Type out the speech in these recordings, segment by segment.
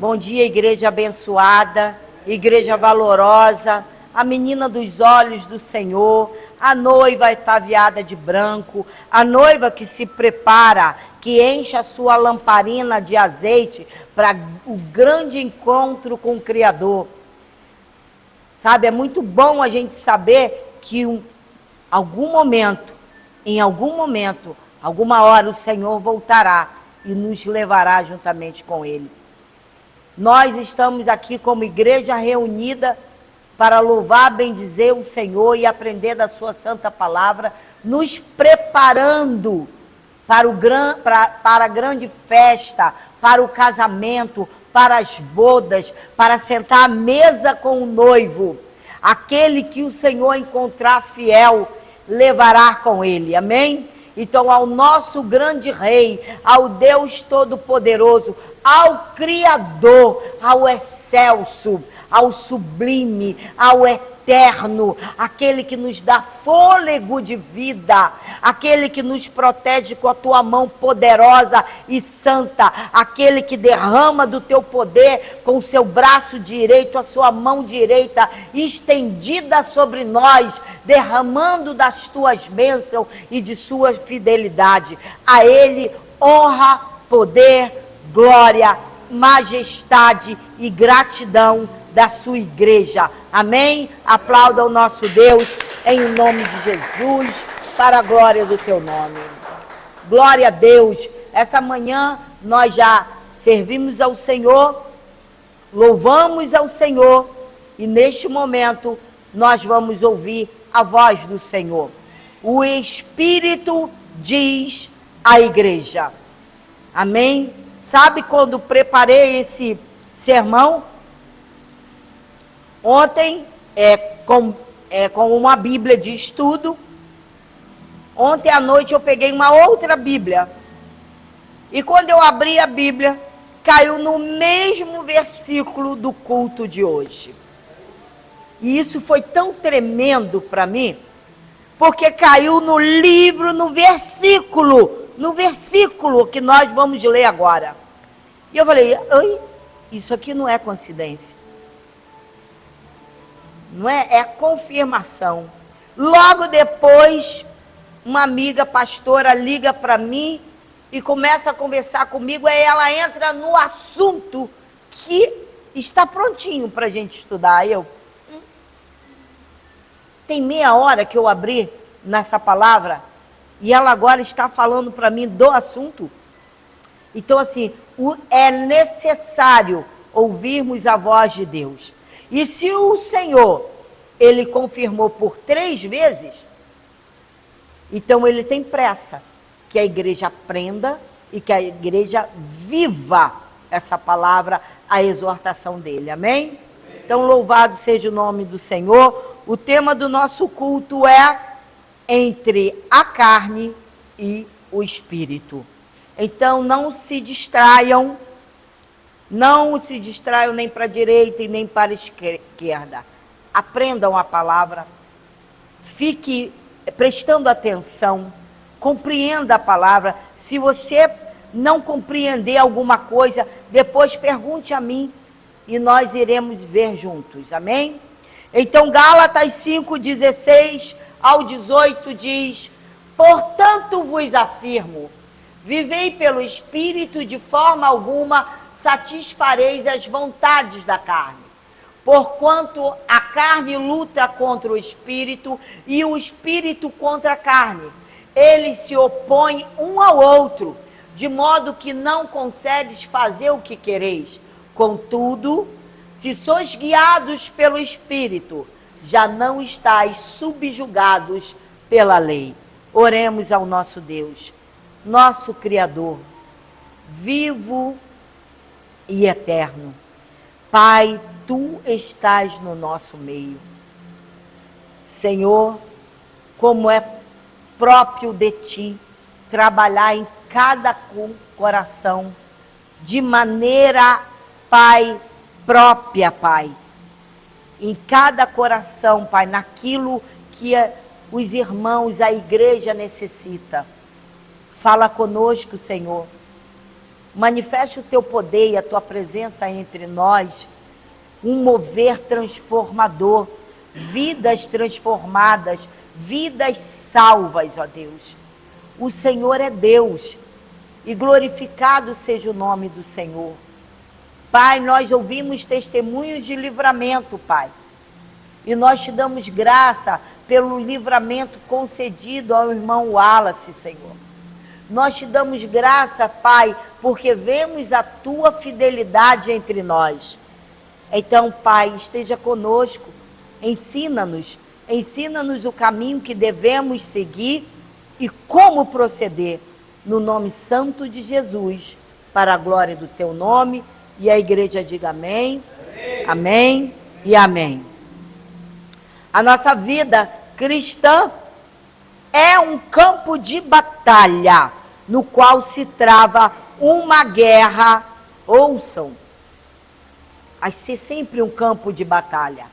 Bom dia, igreja abençoada, igreja valorosa, a menina dos olhos do Senhor, a noiva ataviada de branco, a noiva que se prepara, que enche a sua lamparina de azeite para o grande encontro com o Criador. Sabe, é muito bom a gente saber que em algum momento, alguma hora o Senhor voltará e nos levará juntamente com Ele. Nós estamos aqui como igreja reunida para louvar, bendizer o Senhor e aprender da sua santa palavra, nos preparando para a grande festa, para o casamento, para as bodas, para sentar à mesa com o noivo. Aquele que o Senhor encontrar fiel, levará com ele. Amém? Então, ao nosso grande Rei, ao Deus Todo-Poderoso, ao Criador, ao Excelso, ao Sublime, ao Eterno, aquele que nos dá fôlego de vida, aquele que nos protege com a tua mão poderosa e santa, aquele que derrama do teu poder com o seu braço direito, a sua mão direita estendida sobre nós, derramando das tuas bênçãos e de sua fidelidade. A Ele honra, poder, glória, majestade e gratidão da sua igreja. Amém? Aplauda o nosso Deus em nome de Jesus, para a glória do teu nome. Glória a Deus. Essa manhã nós já servimos ao Senhor, louvamos ao Senhor e neste momento nós vamos ouvir a voz do Senhor. O Espírito diz à igreja. Amém? Sabe quando preparei esse sermão? Ontem, com uma Bíblia de estudo. Ontem à noite eu peguei uma outra Bíblia. E quando eu abri a Bíblia, caiu no mesmo versículo do culto de hoje. E isso foi tão tremendo para mim, porque caiu no livro, no versículo que nós vamos ler agora. E eu falei, isso aqui não é coincidência. Não é? É confirmação. Logo depois, uma amiga pastora liga para mim e começa a conversar comigo, aí ela entra no assunto que está prontinho para a gente estudar. Aí eu, tem meia hora que eu abri nessa palavra e ela agora está falando para mim do assunto. Então, assim, é necessário ouvirmos a voz de Deus. E se o Senhor, Ele confirmou por 3 vezes, então Ele tem pressa que a igreja aprenda e que a igreja viva essa palavra, a exortação dEle. Amém? Então, louvado seja o nome do Senhor. O tema do nosso culto é entre a carne e o espírito. Então, não se distraiam nem para a direita e nem para a esquerda. Aprendam a palavra, fique prestando atenção, compreenda a palavra. Se você não compreender alguma coisa, depois pergunte a mim e nós iremos ver juntos. Amém? Então, Gálatas 5:16 ao 18 diz: portanto vos afirmo, vivei pelo Espírito, de forma alguma satisfareis as vontades da carne. Porquanto a carne luta contra o Espírito e o Espírito contra a carne. Eles se opõem um ao outro, de modo que não consegues fazer o que quereis. Contudo, se sois guiados pelo Espírito, já não estáis subjugados pela lei. Oremos ao nosso Deus, nosso Criador, vivo e eterno. Pai, Tu estás no nosso meio. Senhor, como é próprio de Ti trabalhar em cada coração, de maneira, Pai, própria, Pai. Em cada coração, Pai, naquilo que os irmãos, a igreja necessita. Fala conosco, Senhor. manifeste o teu poder e a tua presença entre nós, um mover transformador, vidas transformadas, vidas salvas, ó Deus. O Senhor é Deus, e glorificado seja o nome do Senhor. Pai, nós ouvimos testemunhos de livramento, Pai, e nós te damos graça pelo livramento concedido ao irmão Wallace, Senhor. Nós te damos graça, Pai, porque vemos a tua fidelidade entre nós. Então, Pai, esteja conosco, ensina-nos o caminho que devemos seguir e como proceder, no nome santo de Jesus, para a glória do teu nome. E a igreja diga amém, amém, amém e amém. A nossa vida cristã é um campo de batalha, no qual se trava uma guerra. Ouçam, vai ser sempre um campo de batalha,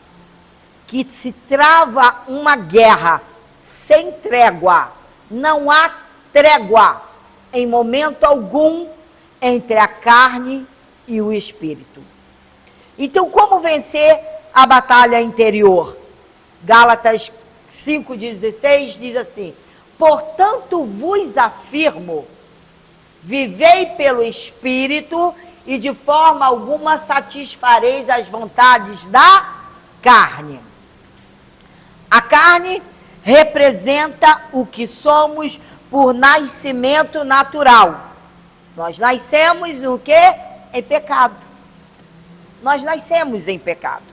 que se trava uma guerra sem trégua. Não há trégua em momento algum entre a carne e o espírito. Então, como vencer a batalha interior? Gálatas 5,16 diz assim: portanto vos afirmo, vivei pelo Espírito, e de forma alguma satisfareis as vontades da carne. A carne representa o que somos por nascimento natural. Nós nascemos no quê? Em pecado. Nós nascemos em pecado.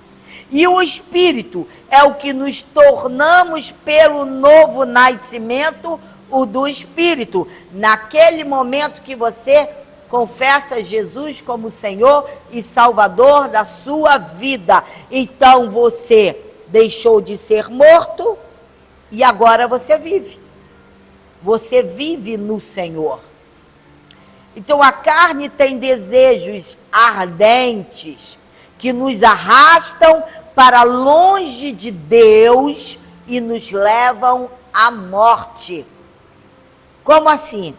E o Espírito é o que nos tornamos pelo novo nascimento, o do Espírito. Naquele momento que você confessa Jesus como Senhor e Salvador da sua vida, então você deixou de ser morto e agora você vive. Você vive no Senhor. Então a carne tem desejos ardentes que nos arrastam para longe de Deus e nos levam à morte. Como assim?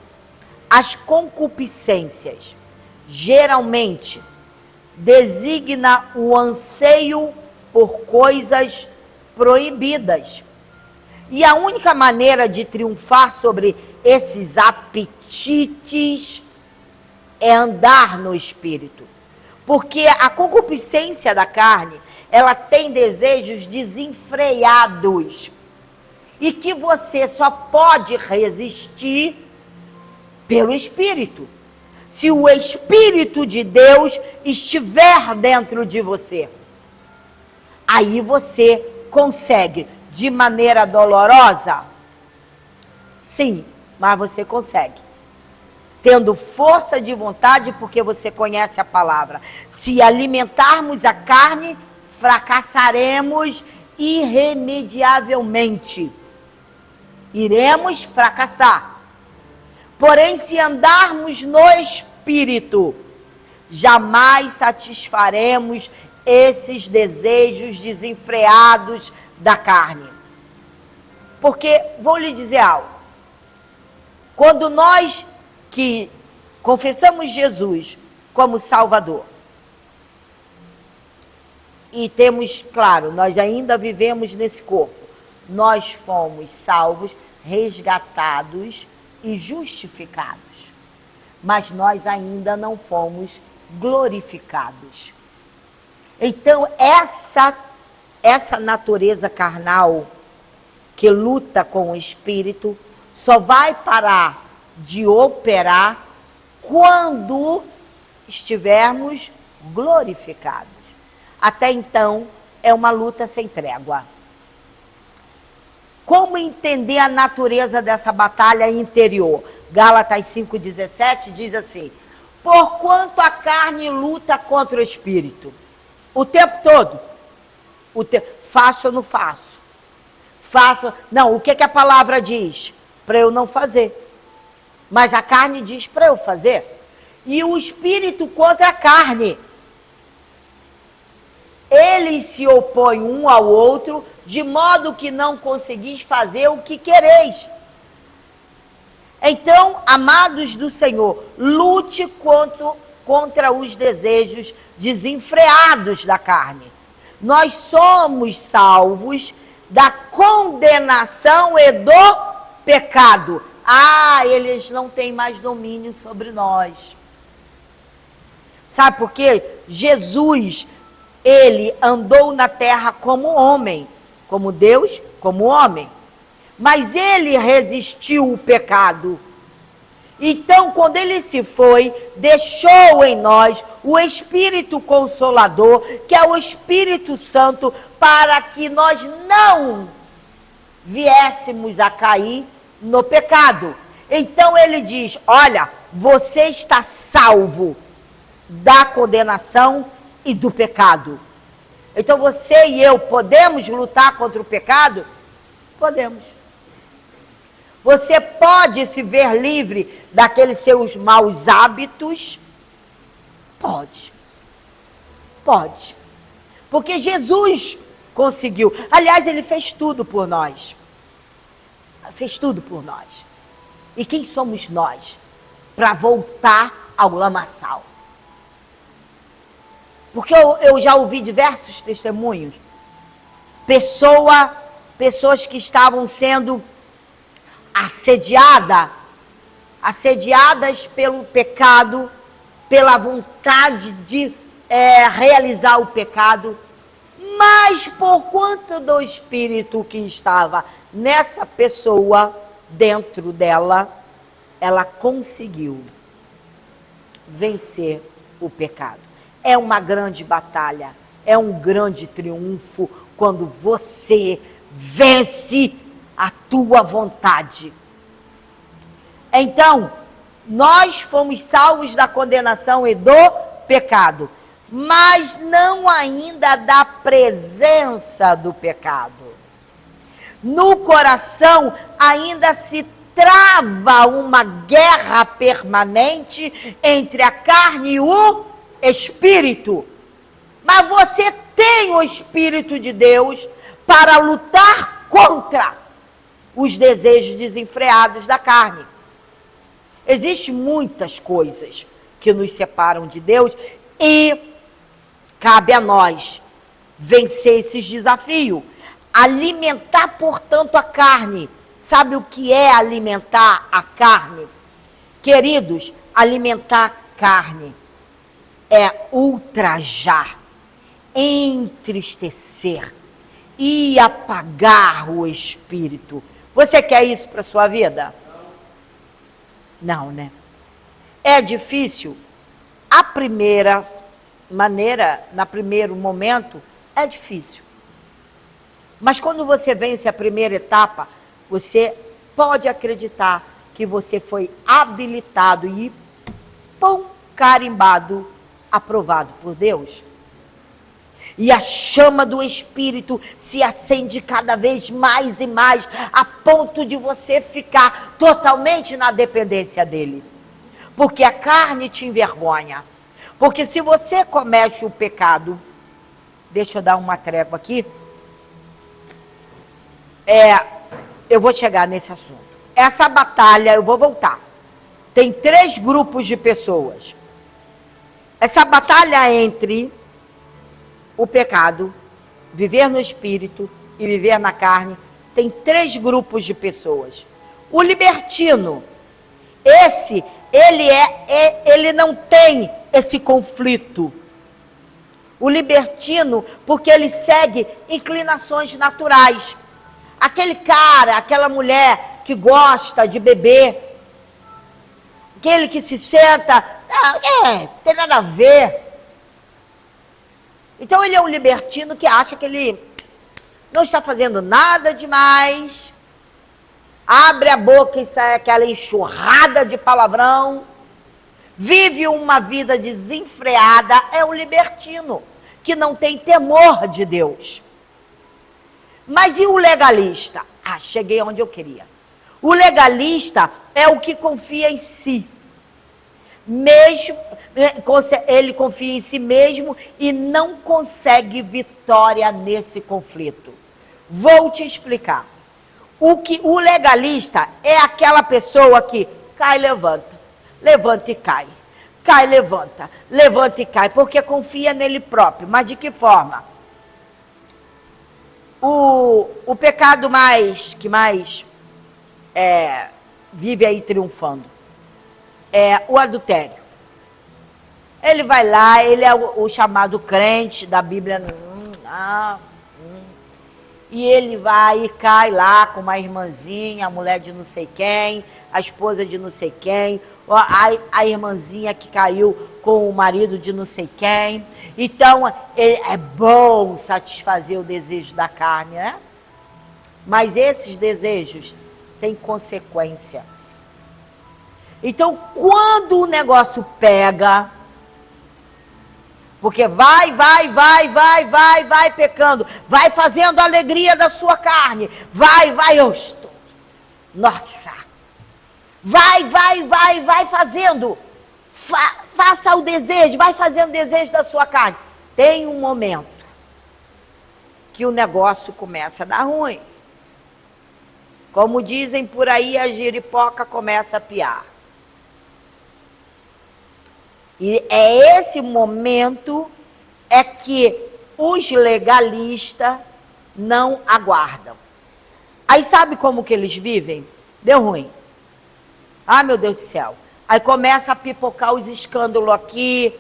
As concupiscências geralmente designa o anseio por coisas proibidas. E a única maneira de triunfar sobre esses apetites é andar no Espírito. Porque a concupiscência da carne, ela tem desejos desenfreados. E que você só pode resistir pelo Espírito. Se o Espírito de Deus estiver dentro de você. Aí você consegue. De maneira dolorosa? Sim, mas você consegue. Tendo força de vontade, porque você conhece a palavra. Se alimentarmos a carne, fracassaremos irremediavelmente. Iremos fracassar. Porém, se andarmos no Espírito, jamais satisfaremos esses desejos desenfreados da carne. Porque, vou lhe dizer algo, quando nós que confessamos Jesus como Salvador, e temos, claro, nós ainda vivemos nesse corpo, nós fomos salvos, resgatados e justificados, mas nós ainda não fomos glorificados. Então, essa natureza carnal que luta com o Espírito só vai parar de operar quando estivermos glorificados. Até então, é uma luta sem trégua. Como entender a natureza dessa batalha interior? Gálatas 5,17 diz assim: porquanto a carne luta contra o Espírito. O tempo todo. Faço ou não faço? Faço. Não, o que a palavra diz? Para eu não fazer. Mas a carne diz para eu fazer. E o Espírito contra a carne. Eles se opõem um ao outro, de modo que não conseguis fazer o que quereis. Então, amados do Senhor, lute contra os desejos desenfreados da carne. Nós somos salvos da condenação e do pecado. Eles não têm mais domínio sobre nós. Sabe por quê? Jesus, ele andou na terra como homem, como Deus, como homem. Mas ele resistiu o pecado. Então, quando ele se foi, deixou em nós o Espírito Consolador, que é o Espírito Santo, para que nós não viéssemos a cair no pecado. Então ele diz, olha, você está salvo da condenação e do pecado. Então você e eu podemos lutar contra o pecado? Podemos. Você pode se ver livre daqueles seus maus hábitos? Pode. Pode. Porque Jesus conseguiu. Aliás, ele fez tudo por nós. Fez tudo por nós. E quem somos nós para voltar ao lamaçal? Porque eu já ouvi diversos testemunhos. Pessoas que estavam sendo assediadas pelo pecado, pela vontade de realizar o pecado, mas por conta do Espírito que estava nessa pessoa, dentro dela, ela conseguiu vencer o pecado. É uma grande batalha, é um grande triunfo quando você vence a tua vontade. Então, nós fomos salvos da condenação e do pecado, mas não ainda da presença do pecado. No coração ainda se trava uma guerra permanente entre a carne e o espírito. Mas você tem o Espírito de Deus para lutar contra os desejos desenfreados da carne. Existem muitas coisas que nos separam de Deus e cabe a nós vencer esses desafios. Alimentar, portanto, a carne. Sabe o que é alimentar a carne? Queridos, alimentar a carne é ultrajar, entristecer e apagar o espírito. Você quer isso para a sua vida? Não, né? É difícil. A primeira maneira, no primeiro momento, é difícil. Mas quando você vence a primeira etapa, você pode acreditar que você foi habilitado e carimbado, aprovado por Deus. E a chama do Espírito se acende cada vez mais e mais, a ponto de você ficar totalmente na dependência dele. Porque a carne te envergonha. Porque se você comete o pecado, deixa eu dar uma trégua aqui, eu vou chegar nesse assunto. Essa batalha, eu vou voltar. Tem 3 grupos de pessoas. Essa batalha entre o pecado, viver no espírito e viver na carne, tem 3 grupos de pessoas. O libertino, ele não tem esse conflito. O libertino, porque ele segue inclinações naturais. Aquele cara, aquela mulher que gosta de beber, aquele que se senta, tem nada a ver. Então ele é um libertino que acha que ele não está fazendo nada demais, abre a boca e sai aquela enxurrada de palavrão, vive uma vida desenfreada, é um libertino, que não tem temor de Deus. Mas e o legalista? Cheguei onde eu queria. O legalista é o que confia em si. Ele confia em si mesmo e não consegue vitória nesse conflito. Vou te explicar. O legalista é aquela pessoa que cai, levanta, levanta e cai. Cai, levanta, levanta e cai, porque confia nele próprio. Mas de que forma? O pecado que mais vive aí triunfando é o adultério. Ele vai lá, ele é o chamado crente da Bíblia, e ele vai e cai lá com uma irmãzinha, a mulher de não sei quem, a esposa de não sei quem, a irmãzinha que caiu com o marido de não sei quem. Então, é bom satisfazer o desejo da carne, né? Mas esses desejos têm consequência. Então, quando o negócio pega, porque vai pecando, vai fazendo a alegria da sua carne, vai, nossa, vai fazendo, faça o desejo, vai fazendo o desejo da sua carne. Tem um momento que o negócio começa a dar ruim. Como dizem por aí, a giripoca começa a piar. E é esse momento que os legalistas não aguardam. Aí sabe como que eles vivem? Deu ruim. Ah, meu Deus do céu. Aí começa a pipocar os escândalos aqui,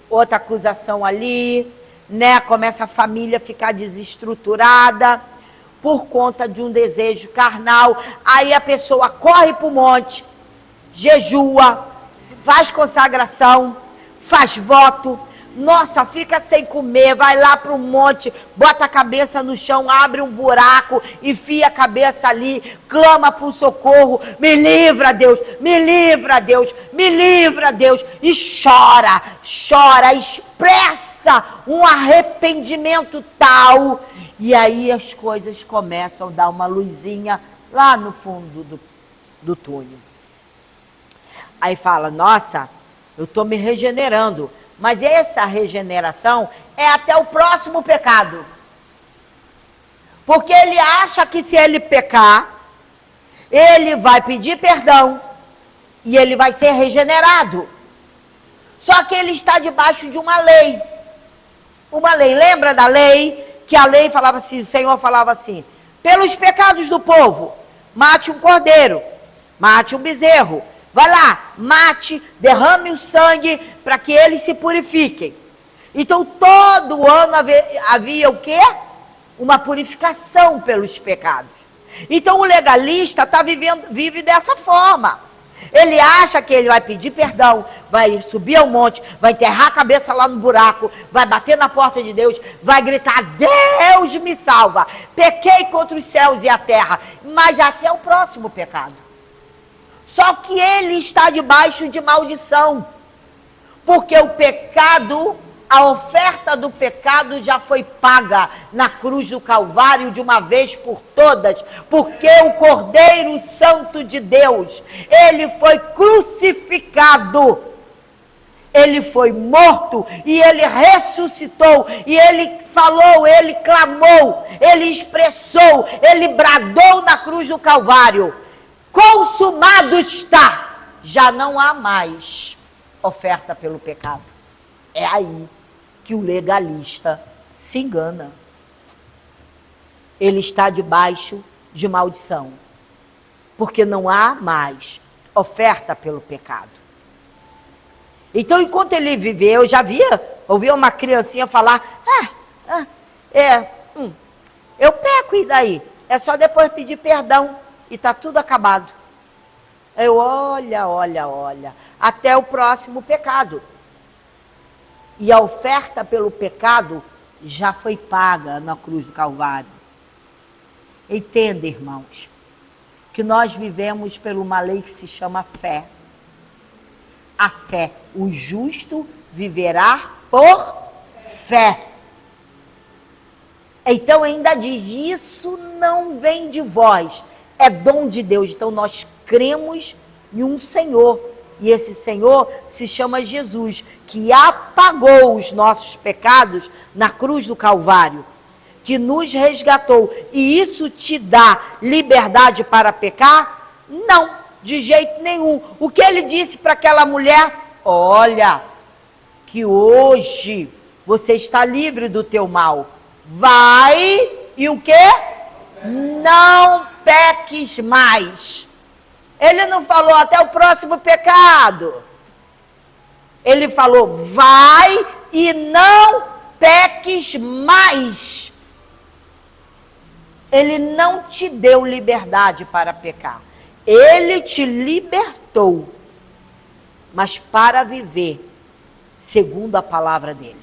outra acusação ali, né? Começa a família a ficar desestruturada por conta de um desejo carnal. Aí a pessoa corre para o monte, jejua, faz consagração, faz voto, nossa, fica sem comer, vai lá para o monte, bota a cabeça no chão, abre um buraco, enfia a cabeça ali, clama por socorro, me livra, Deus, me livra, Deus, me livra, Deus, e chora, expressa um arrependimento tal, e aí as coisas começam a dar uma luzinha lá no fundo do túnel. Aí fala, nossa, eu estou me regenerando. Mas essa regeneração é até o próximo pecado. Porque ele acha que se ele pecar, ele vai pedir perdão e ele vai ser regenerado. Só que ele está debaixo de uma lei. Uma lei, lembra da lei? Que a lei falava assim, o Senhor falava assim, pelos pecados do povo, mate um cordeiro, mate um bezerro. Vai lá, mate, derrame o sangue para que eles se purifiquem. Então, todo ano havia o quê? Uma purificação pelos pecados. Então, o legalista vive dessa forma. Ele acha que ele vai pedir perdão, vai subir ao monte, vai enterrar a cabeça lá no buraco, vai bater na porta de Deus, vai gritar, Deus me salva, pequei contra os céus e a terra, mas até o próximo pecado. Só que ele está debaixo de maldição, porque o pecado, a oferta do pecado já foi paga na cruz do Calvário de uma vez por todas, porque o Cordeiro Santo de Deus, ele foi crucificado, ele foi morto e ele ressuscitou, e ele falou, ele clamou, ele expressou, ele bradou na cruz do Calvário, consumado está, já não há mais oferta pelo pecado. É aí que o legalista se engana. Ele está debaixo de maldição, porque não há mais oferta pelo pecado. Então, enquanto ele viveu, eu já ouvia uma criancinha falar, eu peco e daí? É só depois pedir perdão e está tudo acabado. Eu, olha, até o próximo pecado. E a oferta pelo pecado já foi paga na cruz do Calvário. Entenda, irmãos, que nós vivemos por uma lei que se chama fé. A fé, o justo viverá por fé. Então ainda diz, isso não vem de vós, é dom de Deus. Então nós cremos em um Senhor, e esse Senhor se chama Jesus, que apagou os nossos pecados na cruz do Calvário, que nos resgatou, e isso te dá liberdade para pecar? Não, de jeito nenhum. O que ele disse para aquela mulher? Olha, que hoje você está livre do teu mal. Vai e o quê? Não peques mais. Ele não falou até o próximo pecado. Ele falou, vai e não peques mais. Ele não te deu liberdade para pecar. Ele te libertou, mas para viver segundo a palavra dele.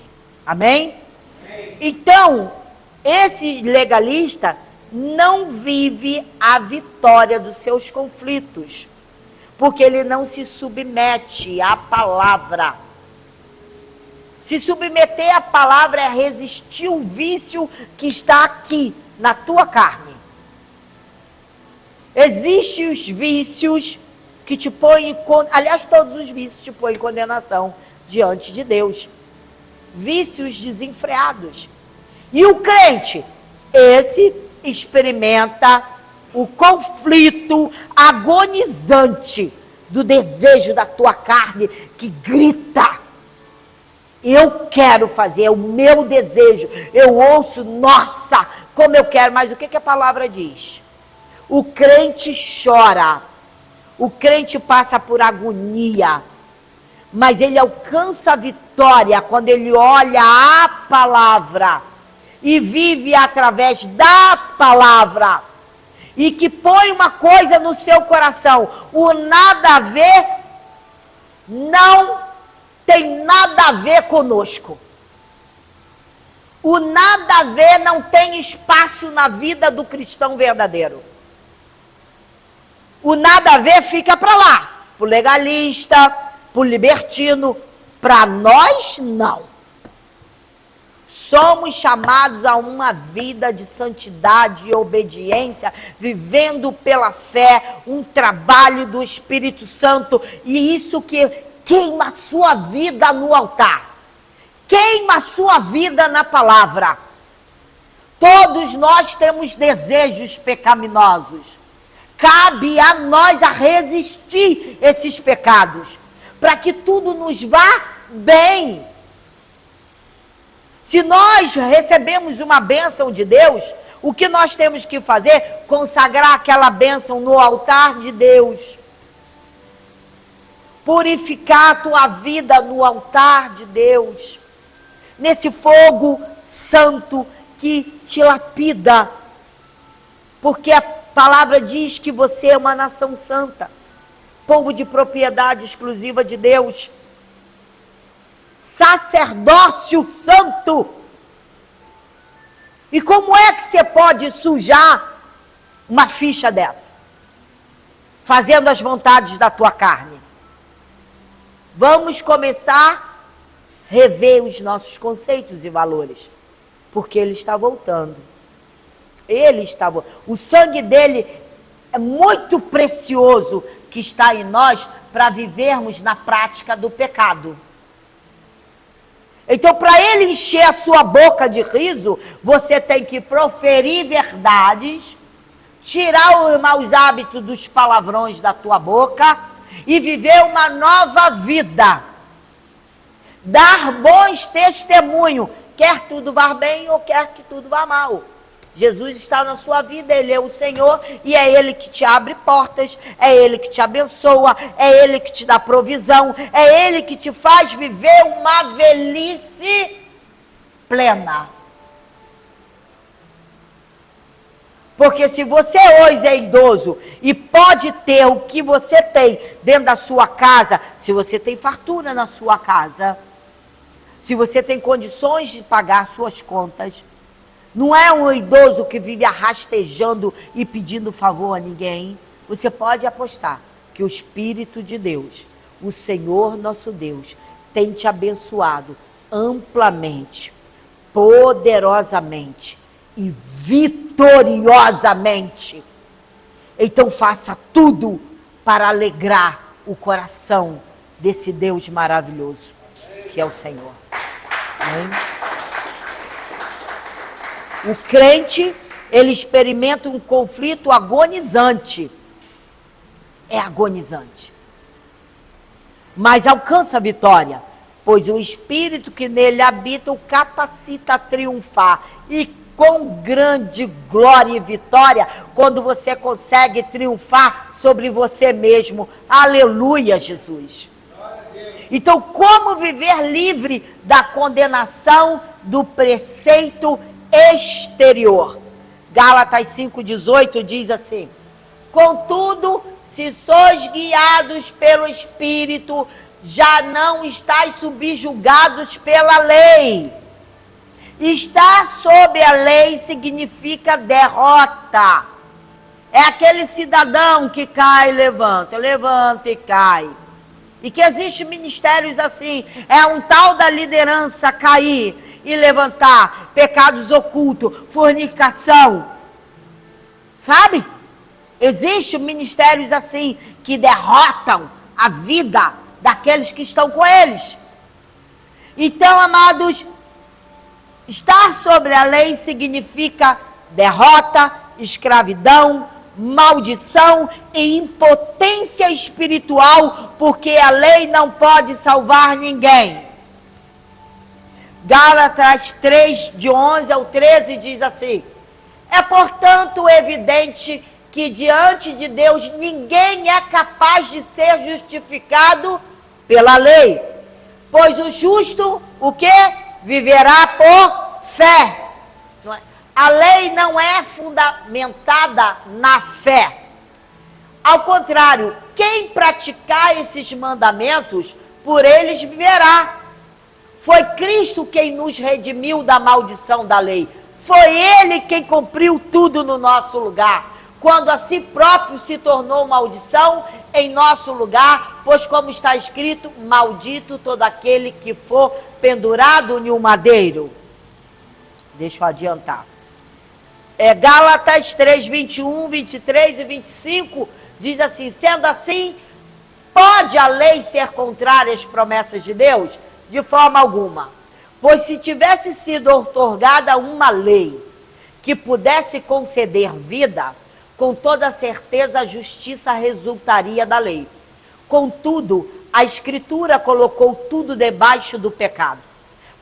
Amém? Então, esse legalista não vive a vitória dos seus conflitos, porque ele não se submete à palavra. Se submeter à palavra é resistir o vício que está aqui, na tua carne. Existem os vícios que te põem, aliás, todos os vícios te põem em condenação diante de Deus. Vícios desenfreados. E o crente, esse experimenta o conflito agonizante do desejo da tua carne que grita. Eu quero fazer, é o meu desejo. Eu ouço, nossa, como eu quero. Mas o que a palavra diz? O crente chora. O crente passa por agonia. Mas ele alcança a vitória quando ele olha a palavra e vive através da palavra. E que põe uma coisa no seu coração. O nada a ver não tem nada a ver conosco. O nada a ver não tem espaço na vida do cristão verdadeiro. O nada a ver fica para lá, para o legalista, para o libertino. Para nós, não. Somos chamados a uma vida de santidade e obediência, vivendo pela fé, um trabalho do Espírito Santo, e isso que queima a sua vida no altar, queima a sua vida na palavra. Todos nós temos desejos pecaminosos. Cabe a nós a resistir esses pecados, para que tudo nos vá bem. Se nós recebemos uma bênção de Deus, o que nós temos que fazer? Consagrar aquela bênção no altar de Deus. Purificar a tua vida no altar de Deus. Nesse fogo santo que te lapida. Porque a palavra diz que você é uma nação santa. Povo de propriedade exclusiva de Deus. Sacerdócio santo. E como é que você pode sujar uma ficha dessa? Fazendo as vontades da tua carne. Vamos começar a rever os nossos conceitos e valores. Porque ele está voltando. Ele está voltando. O sangue dele é muito precioso que está em nós para vivermos na prática do pecado. Então, para ele encher a sua boca de riso, você tem que proferir verdades, tirar os maus hábitos dos palavrões da tua boca e viver uma nova vida. Dar bons testemunhos, quer tudo vá bem ou quer que tudo vá mal. Jesus está na sua vida, Ele é o Senhor, e é Ele que te abre portas, é Ele que te abençoa, é Ele que te dá provisão, é Ele que te faz viver uma velhice plena. Porque se você hoje é idoso e pode ter o que você tem dentro da sua casa, se você tem fartura na sua casa, se você tem condições de pagar suas contas, não é um idoso que vive arrastejando e pedindo favor a ninguém. Você pode apostar que o Espírito de Deus, o Senhor nosso Deus, tem te abençoado amplamente, poderosamente e vitoriosamente. Então faça tudo para alegrar o coração desse Deus maravilhoso, que é o Senhor. Amém? O crente, ele experimenta um conflito agonizante. É agonizante. Mas alcança a vitória, pois o Espírito que nele habita o capacita a triunfar. E com grande glória e vitória, quando você consegue triunfar sobre você mesmo. Aleluia, Jesus. Então, como viver livre da condenação do preceito exterior? Gálatas 5,18 diz assim: contudo, se sois guiados pelo Espírito, já não estáis subjugados pela lei. Estar sob a lei significa derrota. É aquele cidadão que cai e levanta, levanta e cai. E que existe ministérios assim, é um tal da liderança cair e levantar, pecados ocultos, fornicação, sabe? Existem ministérios assim, que derrotam a vida daqueles que estão com eles. Então, amados, estar sobre a lei significa derrota, escravidão, maldição e impotência espiritual, porque a lei não pode salvar ninguém. Gálatas 3, de 11 ao 13, diz assim: é, portanto, evidente que diante de Deus ninguém é capaz de ser justificado pela lei, pois o justo, o quê? Viverá por fé. A lei não é fundamentada na fé. Ao contrário, quem praticar esses mandamentos, por eles viverá. Foi Cristo quem nos redimiu da maldição da lei. Foi Ele quem cumpriu tudo no nosso lugar, quando a si próprio se tornou maldição em nosso lugar, pois como está escrito, maldito todo aquele que for pendurado em um madeiro. Deixa eu adiantar. Gálatas 3, 21, 23 e 25, diz assim: sendo assim, pode a lei ser contrária às promessas de Deus? De forma alguma. Pois se tivesse sido outorgada uma lei que pudesse conceder vida, com toda certeza a justiça resultaria da lei. Contudo, a Escritura colocou tudo debaixo do pecado,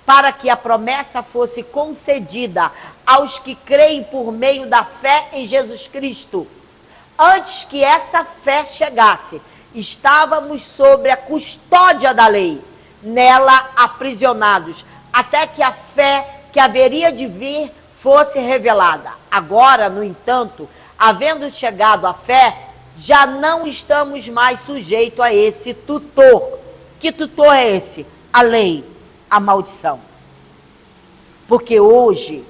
para que a promessa fosse concedida aos que creem por meio da fé em Jesus Cristo. Antes que essa fé chegasse, estávamos sob a custódia da lei, nela aprisionados, até que a fé que haveria de vir fosse revelada. Agora, no entanto, havendo chegado a fé, já não estamos mais sujeitos a esse tutor. Que tutor é esse? A lei, a maldição. Porque hoje,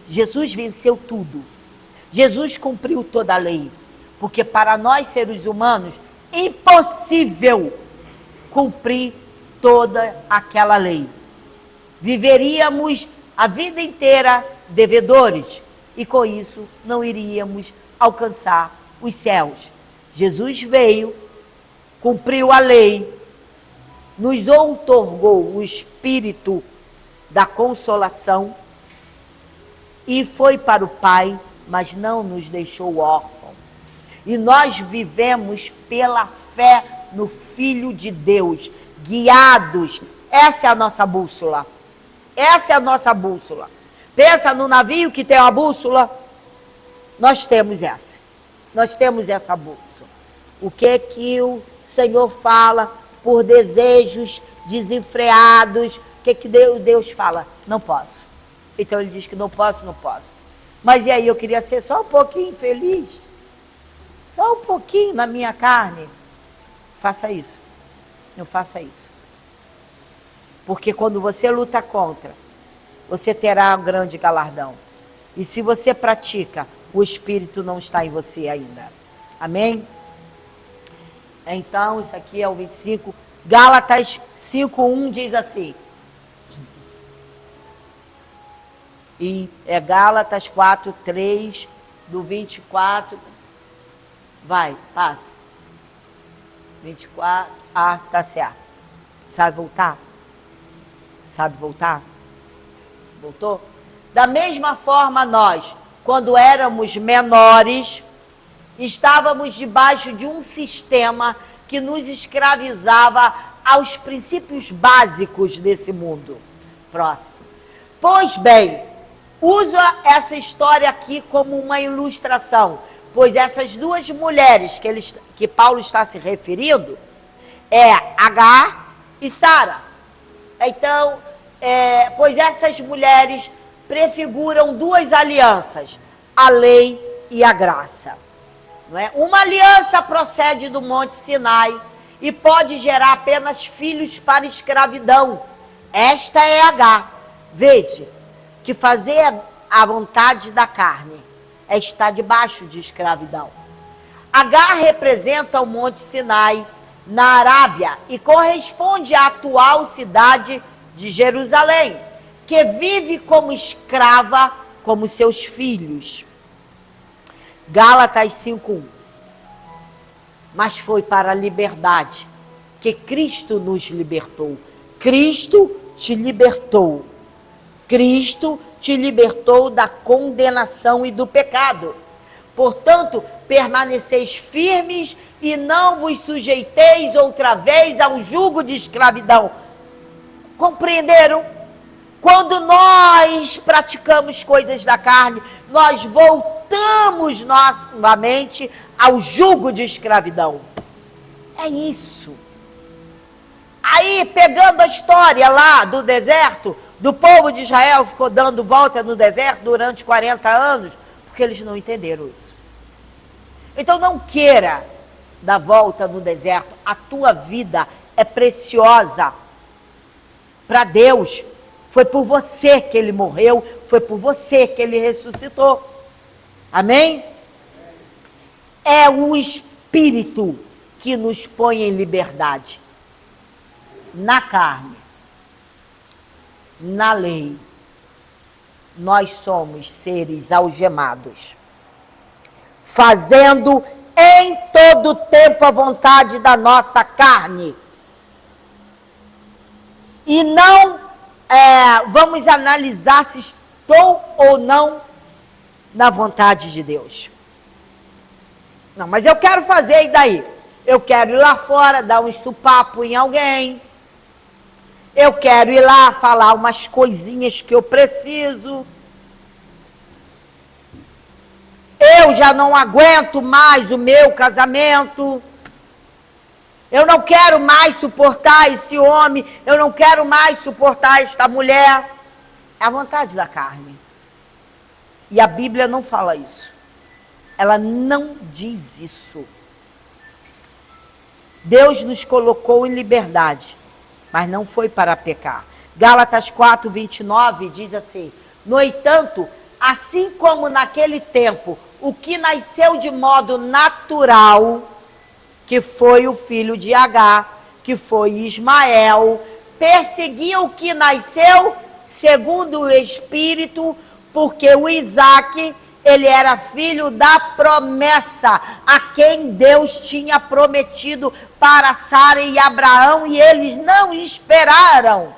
Jesus venceu tudo. Jesus cumpriu toda a lei. Porque para nós, seres humanos, impossível cumprir toda aquela lei. Viveríamos a vida inteira devedores e com isso não iríamos alcançar os céus. Jesus veio, cumpriu a lei, nos outorgou o Espírito da consolação e foi para o Pai, mas não nos deixou órfãos. E nós vivemos pela fé no Filho de Deus, guiados. Essa é a nossa bússola. Essa é a nossa bússola. Pensa no navio que tem uma bússola. Nós temos essa. Nós temos essa bússola. O que o Senhor fala por desejos desenfreados? O que Deus fala? Não posso. Então ele diz que não posso, não posso. Mas e aí, eu queria ser só um pouquinho feliz. Só um pouquinho na minha carne. Faça isso. Não faça isso. Porque quando você luta contra, você terá um grande galardão. E se você pratica, o Espírito não está em você ainda. Amém? Então, isso aqui é o 25. Gálatas 5:1 diz assim. E é Gálatas 4:3, do 24. Vai, passa. 24. Ah, tá certo. Sabe voltar? Sabe voltar? Voltou? Da mesma forma, nós, quando éramos menores, estávamos debaixo de um sistema que nos escravizava aos princípios básicos desse mundo. Próximo. Pois bem, usa essa história aqui como uma ilustração, pois essas duas mulheres que Paulo está se referindo é Agar e Sara. Então, pois essas mulheres prefiguram duas alianças, a lei e a graça. Não é? Uma aliança procede do Monte Sinai e pode gerar apenas filhos para escravidão. Esta é Agar. Vede que fazer a vontade da carne é estar debaixo de escravidão. Agar representa o Monte Sinai na Arábia e corresponde à atual cidade de Jerusalém, que vive como escrava, como seus filhos. Gálatas 5:1. Mas foi para a liberdade que Cristo nos libertou. Cristo te libertou. Cristo te libertou da condenação e do pecado. Portanto, permaneceis firmes e não vos sujeiteis outra vez ao jugo de escravidão. Compreenderam? Quando nós praticamos coisas da carne, nós voltamos novamente ao jugo de escravidão. É isso. Aí, pegando a história lá do deserto, do povo de Israel ficou dando volta no deserto durante 40 anos, porque eles não entenderam isso. Então não queira dar volta no deserto. A tua vida é preciosa para Deus. Foi por você que ele morreu, foi por você que ele ressuscitou. Amém? É o Espírito que nos põe em liberdade. Na carne, na lei, nós somos seres algemados, fazendo em todo tempo a vontade da nossa carne. E não vamos analisar se estou ou não na vontade de Deus. Não, mas eu quero fazer, e daí? Eu quero ir lá fora, dar um estupapo em alguém. Eu quero ir lá falar umas coisinhas que eu preciso. Eu já não aguento mais o meu casamento. Eu não quero mais suportar esse homem. Eu não quero mais suportar esta mulher. É a vontade da carne. E a Bíblia não fala isso. Ela não diz isso. Deus nos colocou em liberdade, mas não foi para pecar. Gálatas 4:29 diz assim: no entanto, assim como naquele tempo, o que nasceu de modo natural, que foi o filho de Agar, que foi Ismael, perseguia o que nasceu segundo o Espírito, porque o Isaque, ele era filho da promessa, a quem Deus tinha prometido para Sara e Abraão, e eles não esperaram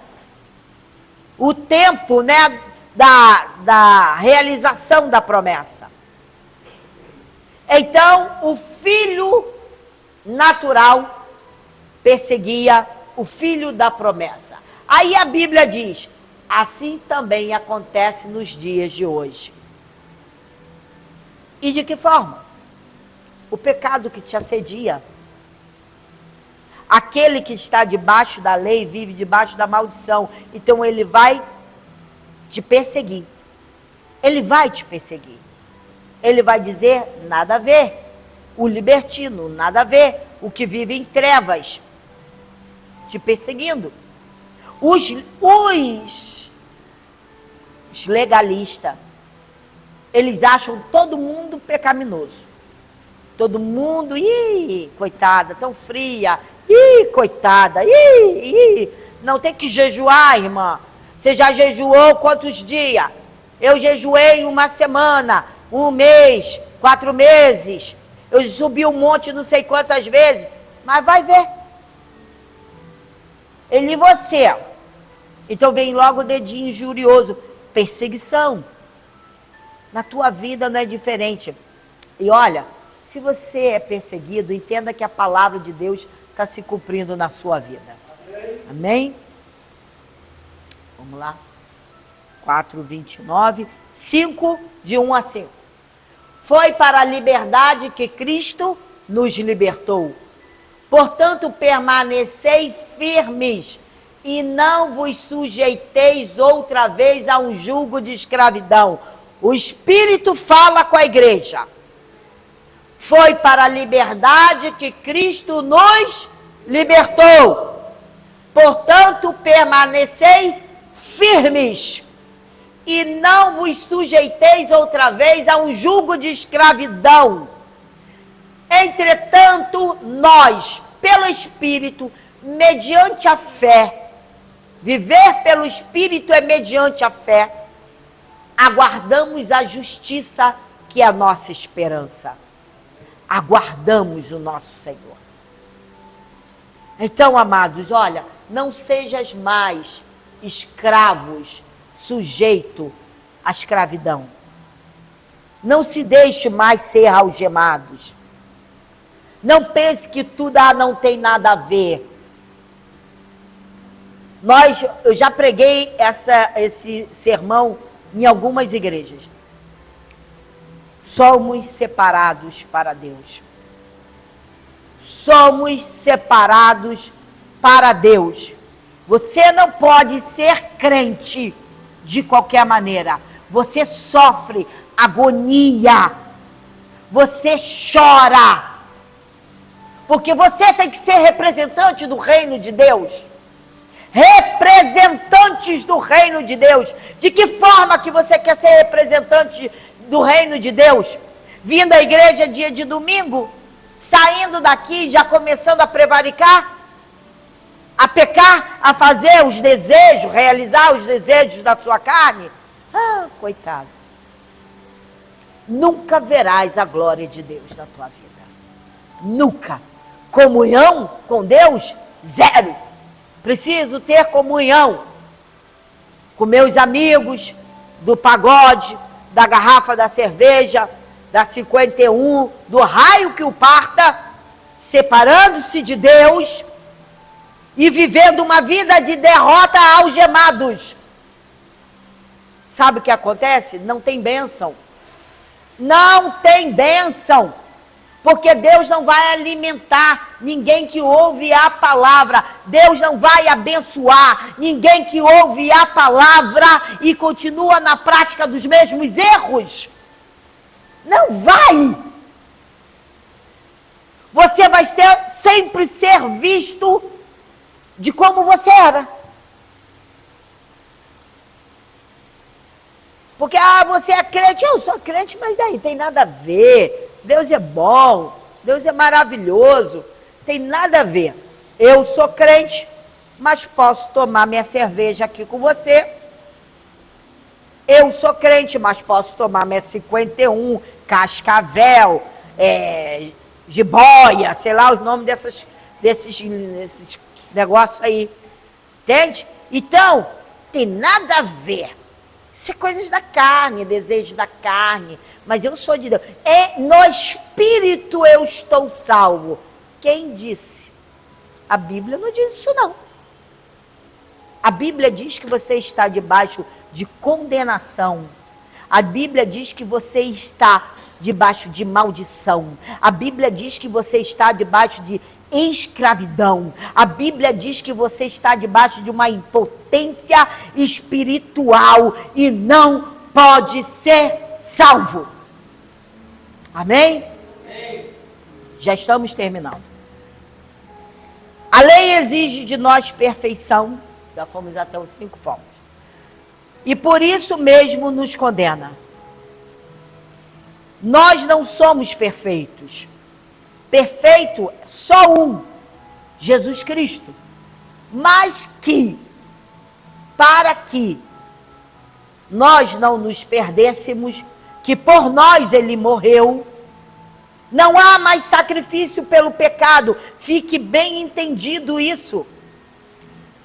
o tempo, né, da realização da promessa. Então, o filho natural perseguia o filho da promessa. Aí a Bíblia diz: assim também acontece nos dias de hoje. E de que forma? O pecado que te assedia. Aquele que está debaixo da lei vive debaixo da maldição. Então ele vai te perseguir. Ele vai te perseguir. Ele vai dizer: nada a ver. O libertino, nada a ver. O que vive em trevas, te perseguindo. Os legalistas, eles acham todo mundo pecaminoso. Todo mundo, coitada, tão fria, coitada, não tem que jejuar, irmã. Você já jejuou quantos dias? Eu jejuei 1 semana, 1 mês, 4 meses. Eu subi um monte não sei quantas vezes, mas vai ver. Ele e você. Então vem logo o dedinho injurioso. perseguição. Na tua vida não é diferente. E olha, se você é perseguido, entenda que a palavra de Deus está se cumprindo na sua vida. Amém? Vamos lá. 4:29, 5, de 1 a 5. Foi para a liberdade que Cristo nos libertou. Portanto, permanecei firmes e não vos sujeiteis outra vez a um jugo de escravidão. O Espírito fala com a igreja. Foi para a liberdade que Cristo nos libertou. Portanto, permanecei firmes e não vos sujeiteis outra vez a um jugo de escravidão. Entretanto, nós, pelo Espírito, mediante a fé, viver pelo Espírito é mediante a fé, aguardamos a justiça que é a nossa esperança. Aguardamos o nosso Senhor. Então, amados, olha, não sejas mais escravos, sujeito à escravidão. Não se deixe mais ser algemados. Não pense que tudo não tem nada a ver. Eu já preguei esse sermão em algumas igrejas. Somos separados para Deus. Somos separados para Deus. Você não pode ser crente de qualquer maneira. Você sofre agonia. Você chora. Porque você tem que ser representante do reino de Deus. Representantes do reino de Deus. De que forma que você quer ser representante do reino de Deus? Vindo à igreja dia de domingo, saindo daqui, já começando a prevaricar, a pecar, a fazer os desejos, realizar os desejos da sua carne? Ah, coitado. Nunca verás a glória de Deus na tua vida. Nunca. Comunhão com Deus, zero. Preciso ter comunhão com meus amigos, do pagode, da garrafa da cerveja, da 51, do raio que o parta, separando-se de Deus e vivendo uma vida de derrota algemados. Sabe o que acontece? Não tem bênção. Não tem bênção. Porque Deus não vai alimentar ninguém que ouve a palavra. Deus não vai abençoar ninguém que ouve a palavra e continua na prática dos mesmos erros. Não vai. Você vai sempre ser visto de como você era. Porque, você é crente, eu sou crente, mas daí tem nada a ver. Deus é bom, Deus é maravilhoso, tem nada a ver. Eu sou crente, mas posso tomar minha cerveja aqui com você. Eu sou crente, mas posso tomar minha 51, Cascavel, jiboia, sei lá os nomes desses negócios aí. Entende? Então, tem nada a ver. Isso é coisas da carne, desejos da carne. Mas eu sou de Deus. No Espírito eu estou salvo. Quem disse? A Bíblia não diz isso, não. A Bíblia diz que você está debaixo de condenação. A Bíblia diz que você está debaixo de maldição. A Bíblia diz que você está debaixo de escravidão. A Bíblia diz que você está debaixo de uma impotência espiritual e não pode ser salvo. Amém? Amém? Já estamos terminando. A lei exige de nós perfeição. Já fomos até os 5 fomos. E por isso mesmo nos condena. Nós não somos perfeitos. Perfeito só um, Jesus Cristo. Mas que, para que nós não nos perdêssemos, que por nós ele morreu, não há mais sacrifício pelo pecado. Fique bem entendido isso.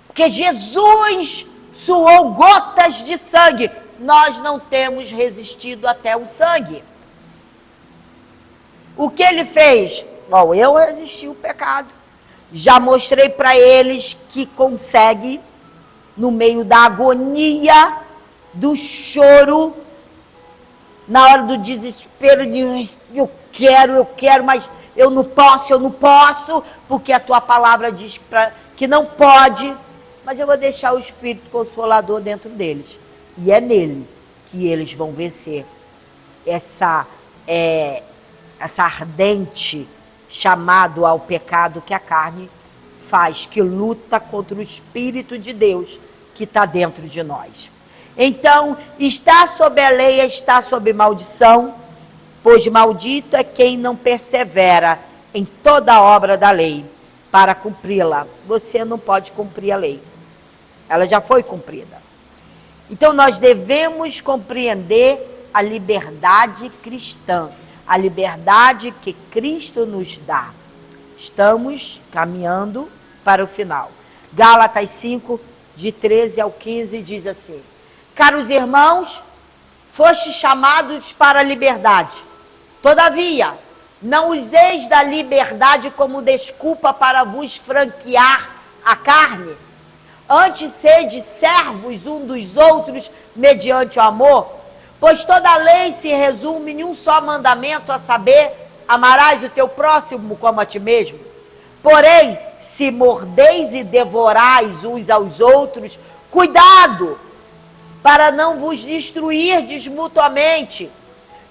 Porque Jesus suou gotas de sangue nós não temos resistido até o sangue. O que ele fez? Bom, eu resisti o pecado. Já mostrei para eles que consegue, no meio da agonia, do choro, na hora do desespero, de eu quero, mas eu não posso, porque a tua palavra diz que não pode, mas eu vou deixar o Espírito Consolador dentro deles. E é nele que eles vão vencer essa ardente chamado ao pecado que a carne faz, que luta contra o Espírito de Deus que está dentro de nós. Então, está sob a lei, está sob maldição, pois maldito é quem não persevera em toda a obra da lei para cumpri-la. Você não pode cumprir a lei. Ela já foi cumprida. Então, nós devemos compreender a liberdade cristã, a liberdade que Cristo nos dá. Estamos caminhando para o final. Gálatas 5, de 13 ao 15, diz assim: caros irmãos, fostes chamados para a liberdade. Todavia, não useis da liberdade como desculpa para vos franquear a carne. Antes sede servos um dos outros mediante o amor, pois toda a lei se resume em um só mandamento, a saber, amarás o teu próximo como a ti mesmo. Porém, se mordeis e devorais uns aos outros, cuidado, para não vos destruirdes mutuamente.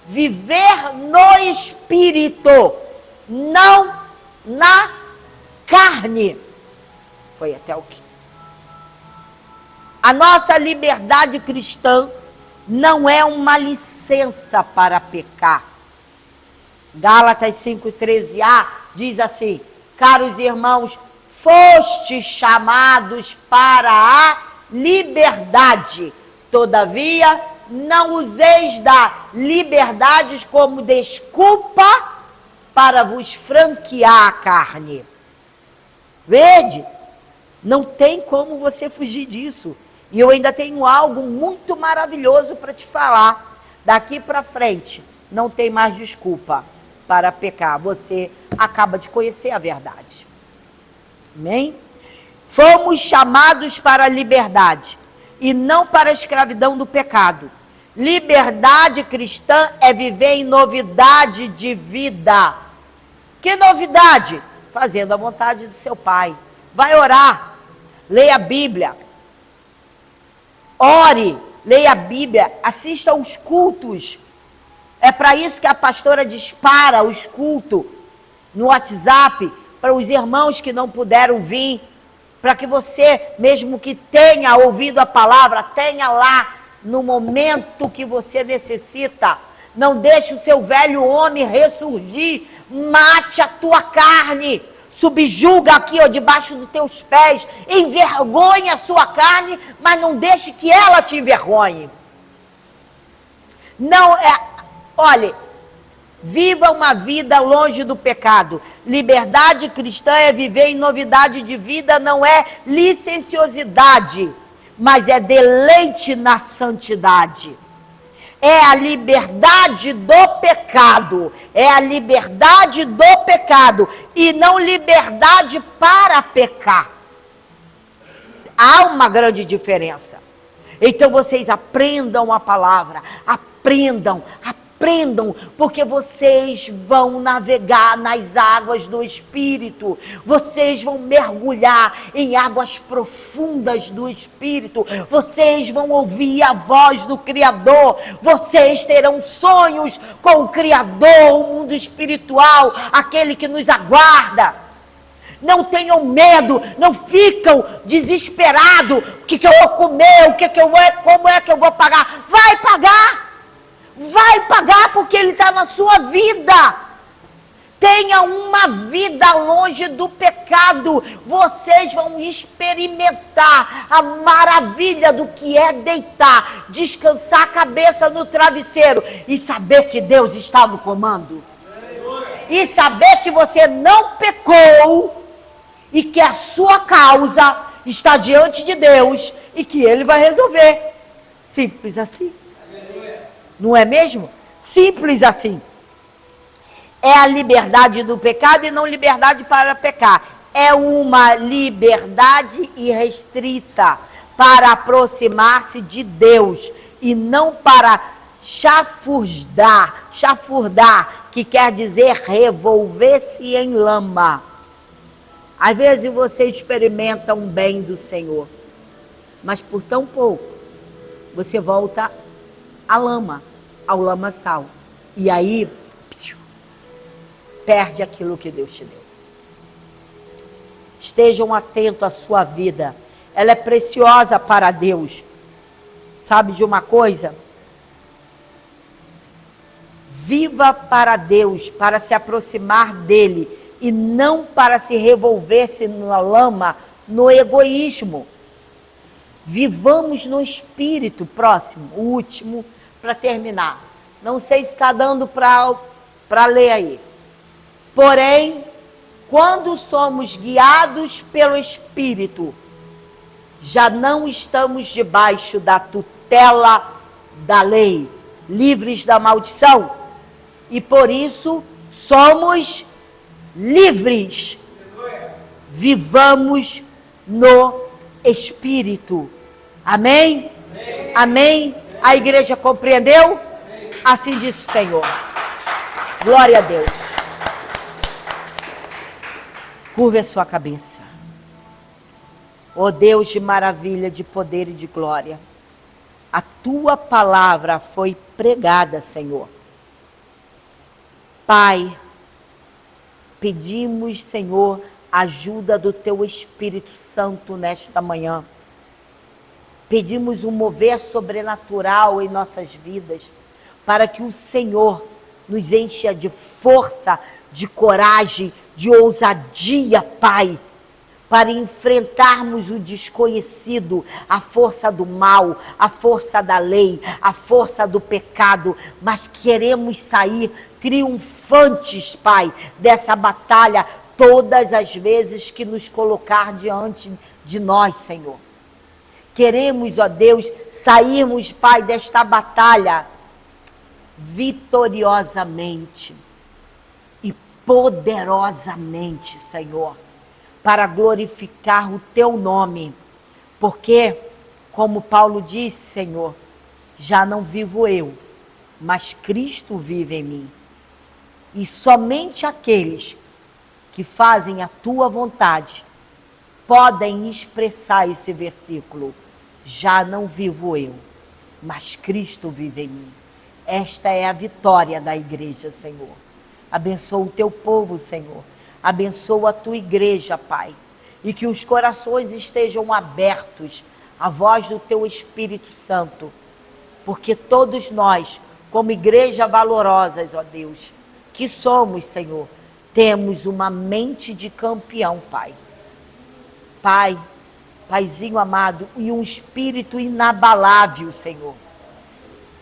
Viver no Espírito, não na carne. Foi até o que? A nossa liberdade cristã não é uma licença para pecar. Gálatas 5,13a diz assim: caros irmãos, fostes chamados para a liberdade. Todavia, não useis da liberdade como desculpa para vos franquear a carne. Vede, não tem como você fugir disso. E eu ainda tenho algo muito maravilhoso para te falar. Daqui para frente, não tem mais desculpa para pecar. Você acaba de conhecer a verdade. Amém? Fomos chamados para a liberdade e não para a escravidão do pecado. Liberdade cristã é viver em novidade de vida. Que novidade? Fazendo a vontade do seu Pai. Vai orar, leia a Bíblia, ore, leia a Bíblia, assista aos cultos. É para isso que a pastora dispara os cultos no WhatsApp, para os irmãos que não puderam vir, para que você, mesmo que tenha ouvido a palavra, tenha lá no momento que você necessita. Não deixe o seu velho homem ressurgir, mate a tua carne, subjuga aqui, ó, debaixo dos teus pés, envergonha a sua carne, mas não deixe que ela te envergonhe. Não é, olhe, viva uma vida longe do pecado. Liberdade cristã é viver em novidade de vida, não é licenciosidade, mas é deleite na santidade. É a liberdade do pecado, é a liberdade do pecado, e não liberdade para pecar. Há uma grande diferença. Então vocês aprendam a palavra, aprendam, porque vocês vão navegar nas águas do Espírito, vocês vão mergulhar em águas profundas do Espírito, vocês vão ouvir a voz do Criador, vocês terão sonhos com o Criador, o mundo espiritual, aquele que nos aguarda. Não tenham medo, não ficam desesperados, o que eu vou comer, como é que eu vou pagar? Vai pagar porque Ele está na sua vida. Tenha uma vida longe do pecado. Vocês vão experimentar a maravilha do que é deitar, descansar a cabeça no travesseiro e saber que Deus está no comando. E saber que você não pecou e que a sua causa está diante de Deus e que Ele vai resolver. Simples assim. Não é mesmo? Simples assim. É a liberdade do pecado e não liberdade para pecar. É uma liberdade irrestrita para aproximar-se de Deus e não para chafurdar, que quer dizer revolver-se em lama. Às vezes você experimenta um bem do Senhor, mas por tão pouco você volta à lama, ao lamaçal. E aí perde aquilo que Deus te deu. Estejam atentos à sua vida. Ela é preciosa para Deus. Sabe de uma coisa? Viva para Deus, para se aproximar dele e não para se revolver-se na lama, no egoísmo. Vivamos no Espírito. Próximo, o último, para terminar. Não sei se está dando para ler aí. Porém, quando somos guiados pelo Espírito, já não estamos debaixo da tutela da lei, livres da maldição, e por isso somos livres. Vivamos no Espírito. Amém? Amém? Amém? A igreja compreendeu? Amém. Assim disse o Senhor. Glória a Deus. Curve a sua cabeça. Ó Deus de maravilha, de poder e de glória, a tua palavra foi pregada, Senhor. Pai, pedimos, Senhor, ajuda do teu Espírito Santo nesta manhã. Pedimos um mover sobrenatural em nossas vidas, para que o Senhor nos encha de força, de coragem, de ousadia, Pai, para enfrentarmos o desconhecido, a força do mal, a força da lei, a força do pecado, mas queremos sair triunfantes, Pai, dessa batalha todas as vezes que nos colocar diante de nós, Senhor. Queremos, ó Deus, sairmos, Pai, desta batalha vitoriosamente e poderosamente, Senhor, para glorificar o teu nome, porque, como Paulo disse, Senhor, já não vivo eu, mas Cristo vive em mim. E somente aqueles que fazem a tua vontade podem expressar esse versículo: já não vivo eu, mas Cristo vive em mim. Esta é a vitória da igreja, Senhor. Abençoa o teu povo, Senhor. Abençoa a tua igreja, Pai. E que os corações estejam abertos à voz do teu Espírito Santo. Porque todos nós, como igreja valorosas, ó Deus, que somos, Senhor, temos uma mente de campeão, Pai. Pai, Paizinho amado, e um espírito inabalável, Senhor.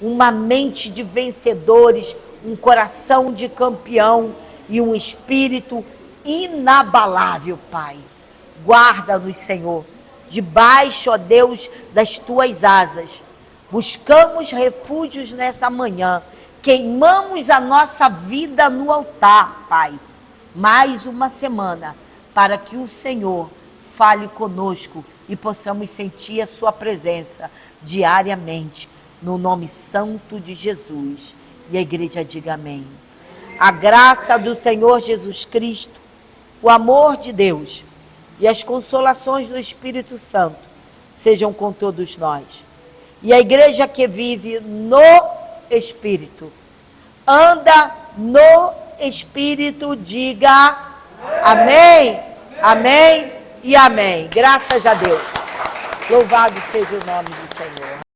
Uma mente de vencedores, um coração de campeão e um espírito inabalável, Pai. Guarda-nos, Senhor, debaixo, ó Deus, das tuas asas. Buscamos refúgios nessa manhã. Queimamos a nossa vida no altar, Pai. Mais uma semana para que o Senhor fale conosco e possamos sentir a sua presença diariamente, no nome santo de Jesus. E a igreja diga amém. A graça do Senhor Jesus Cristo, o amor de Deus e as consolações do Espírito Santo sejam com todos nós. E a igreja que vive no Espírito, anda no Espírito, diga amém, amém e amém. Graças a Deus. Louvado seja o nome do Senhor.